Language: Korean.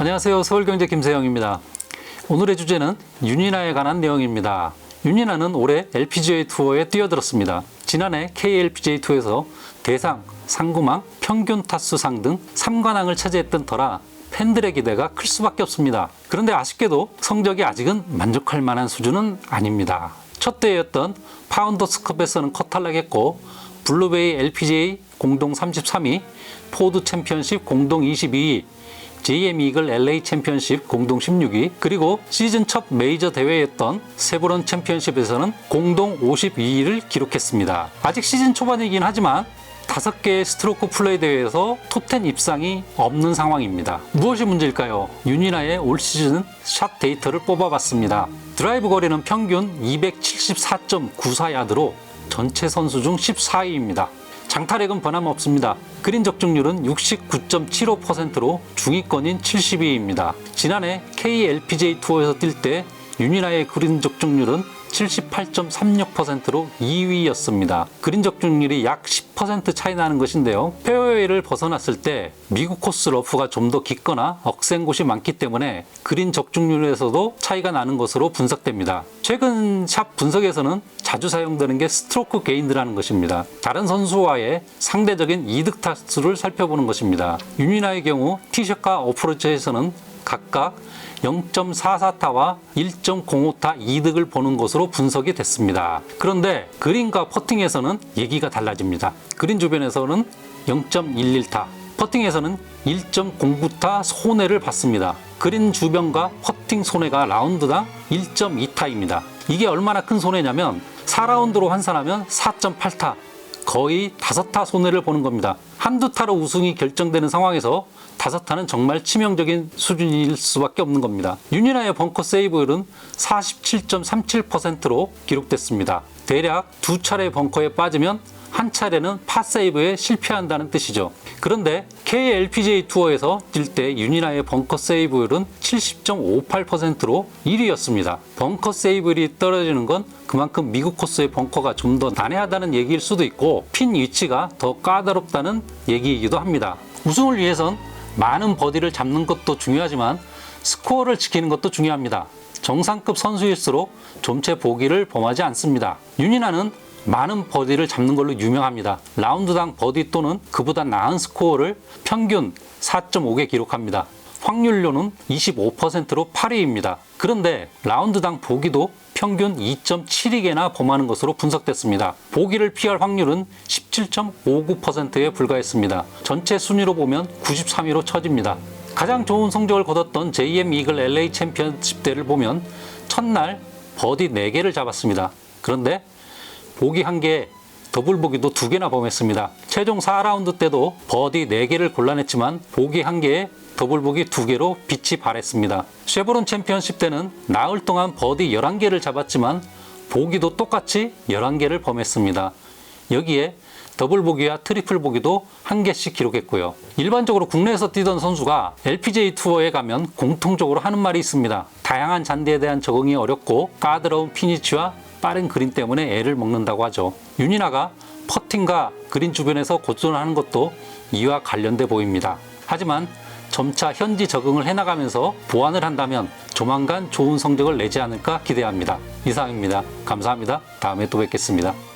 안녕하세요. 서울경제 김세영입니다. 오늘의 주제는 윤이나에 관한 내용입니다. 윤이나는 올해 LPGA 투어에 뛰어들었습니다. 지난해 KLPGA 투어에서 대상, 상금왕, 평균 타수상 등 3관왕을 차지했던 터라 팬들의 기대가 클 수밖에 없습니다. 그런데 아쉽게도 성적이 아직은 만족할 만한 수준은 아닙니다. 첫 대회였던 파운더스컵에서는 컷탈락했고 블루베이 LPGA 공동 33위, 포드 챔피언십 공동 22위, JM 이글 LA 챔피언십 공동 16위, 그리고 시즌 첫 메이저 대회였던 세브론 챔피언십에서는 공동 52위를 기록했습니다. 아직 시즌 초반이긴 하지만 5개의 스트로크 플레이 대회에서 톱10 입상이 없는 상황입니다. 무엇이 문제일까요? 윤이나의 올 시즌 샷 데이터를 뽑아봤습니다. 드라이브 거리는 평균 274.94야드로 전체 선수 중 14위입니다. 장타력은 변함없습니다. 그린 적중률은 69.75%로 중위권인 70위입니다. 지난해 KLPGA 투어에서 뛸 때 윤이나의 그린 적중률은 78.36%로 2위였습니다. 그린 적중률이 약 10% 차이 나는 것인데요. 페어웨이를 벗어났을 때 미국 코스 러프가 좀 더 깊거나 억센 곳이 많기 때문에 그린 적중률에서도 차이가 나는 것으로 분석됩니다. 최근 샵 분석에서는 자주 사용되는 게 스트로크 게인이라는 것입니다. 다른 선수와의 상대적인 이득 타수를 살펴보는 것입니다. 윤이나의 경우 티샷과 어프로치에서는 각각 0.44타와 1.05타 이득을 보는 것으로 분석이 됐습니다. 그런데 그린과 퍼팅에서는 얘기가 달라집니다. 그린 주변에서는 0.11타, 퍼팅에서는 1.09타 손해를 받습니다. 그린 주변과 퍼팅 손해가 라운드당 1.2타입니다. 이게 얼마나 큰 손해냐면 4라운드로 환산하면 4.8타, 거의 5타 손해를 보는 겁니다. 한두 타로 우승이 결정되는 상황에서 5타는 정말 치명적인 수준일 수밖에 없는 겁니다. 윤이나의 벙커 세이브율은 47.37%로 기록됐습니다. 대략 2차례 벙커에 빠지면 한 차례는 파 세이브에 실패한다는 뜻이죠. 그런데 KLPGA 투어에서 뛸 때 윤이나의 벙커 세이브율은 70.58%로 1위였습니다. 벙커 세이브율이 떨어지는 건 그만큼 미국 코스의 벙커가 좀 더 난해하다는 얘기일 수도 있고 핀 위치가 더 까다롭다는 얘기이기도 합니다. 우승을 위해선 많은 버디를 잡는 것도 중요하지만 스코어를 지키는 것도 중요합니다. 정상급 선수일수록 좀채 보기를 범하지 않습니다. 윤이나는 많은 버디를 잡는 걸로 유명합니다. 라운드당 버디 또는 그보다 나은 스코어를 평균 4.5개 기록합니다. 확률로는 25%로 8위입니다. 그런데 라운드당 보기도 평균 2.72개나 범하는 것으로 분석됐습니다. 보기를 피할 확률은 17.59%에 불과했습니다. 전체 순위로 보면 93위로 처집니다. 가장 좋은 성적을 거뒀던 JM 이글 LA 챔피언십 대를 보면 첫날 버디 4개를 잡았습니다. 그런데 보기 1개, 더블 보기도 2개나 범했습니다. 최종 4라운드 때도 버디 4개를 골라냈지만 보기 1개에 더블 보기 2개로 빛이 발했습니다. 쉐보론 챔피언십 때는 나흘 동안 버디 11개를 잡았지만 보기도 똑같이 11개를 범했습니다. 여기에 더블 보기와 트리플 보기도 1개씩 기록했고요. 일반적으로 국내에서 뛰던 선수가 LPGA 투어에 가면 공통적으로 하는 말이 있습니다. 다양한 잔디에 대한 적응이 어렵고 까다로운 피니치와 빠른 그린 때문에 애를 먹는다고 하죠. 윤이나가 퍼팅과 그린 주변에서 고전하는 것도 이와 관련돼 보입니다. 하지만 점차 현지 적응을 해나가면서 보완을 한다면 조만간 좋은 성적을 내지 않을까 기대합니다. 이상입니다. 감사합니다. 다음에 또 뵙겠습니다.